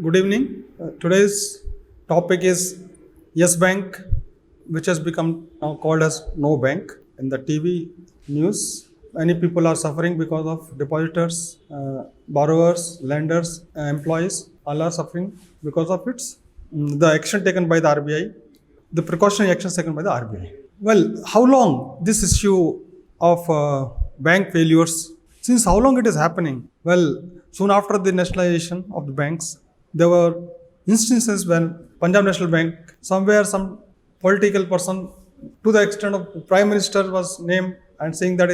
Good evening. Today's topic is Yes Bank, which has become now called as No Bank. In the TV news, many people are suffering because of depositors, borrowers, lenders, employees. All are suffering because of the action taken by the RBI, the precautionary actions taken by the RBI. Well, how long this issue of bank failures? Since how long it is happening? Well, soon after the nationalization of the banks, there were instances when Punjab National Bank, somewhere some political person to the extent of Prime Minister was named and saying that,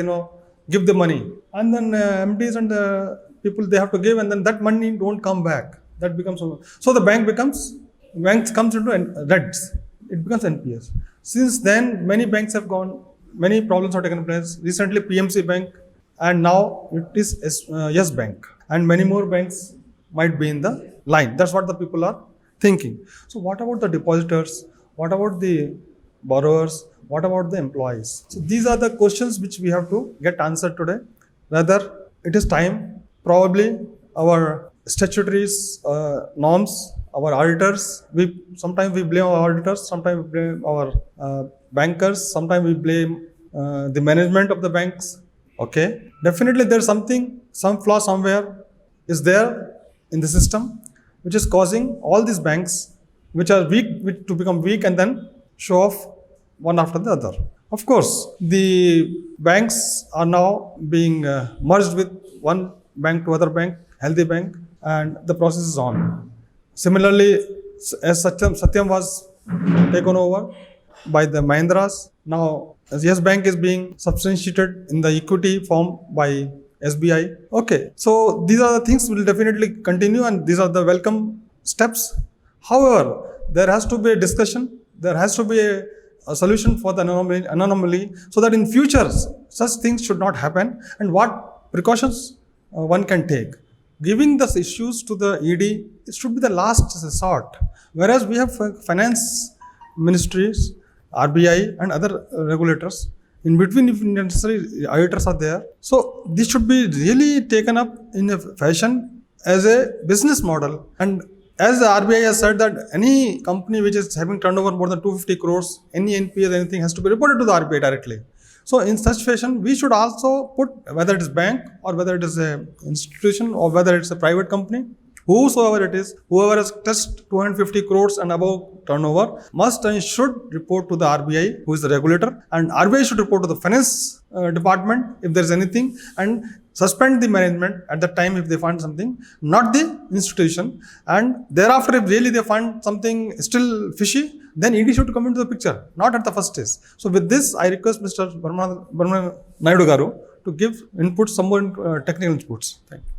give the money. And then MDs and people, they have to give, and then that money don't come back. That becomes, so the banks comes into reds. It becomes NPS. Since then, many banks have gone, many problems have taken place. Recently, PMC Bank, and now it is Yes Bank. And many more banks might be in the line. That's what the people are thinking. So what about the depositors? What about the borrowers? What about the employees? So these are the questions which we have to get answered today. Whether it is time, probably our statutories, norms, our auditors, sometimes we blame our auditors, sometimes we blame our bankers, sometimes we blame the management of the banks. Okay, definitely there's some flaw somewhere is there in the system, which is causing all these banks which are weak to become weak and then show off one after the other. Of course, the banks are now being merged with one bank to other bank, healthy bank, and the process is on. Similarly, as Satyam was taken over by the Mahindras, now as Yes Bank is being substantiated in the equity form by SBI. Okay, so these are the things will definitely continue, and these are the welcome steps. However, there has to be a discussion, there has to be a solution for the anomaly, so that in future such things should not happen, and what precautions one can take. Giving the issues to the ED, it should be the last resort. Whereas we have finance ministries, RBI and other regulators. In between, if necessary, auditors are there. So this should be really taken up in a fashion as a business model. And as the RBI has said that any company which is having turnover more than 250 crores, any NPS, anything has to be reported to the RBI directly. So in such fashion, we should also put, whether it is bank or whether it is a institution or whether it's a private company, whosoever it is, whoever has touched 250 crores and above turnover must and should report to the RBI, who is the regulator, and RBI should report to the finance department if there is anything, and suspend the management at the time if they find something, not the institution. And thereafter, if really they find something still fishy, then ED should come into the picture, not at the first stage. So with this, I request Mr. Varma Naidu Garu to give inputs, some more technical inputs. Thank you.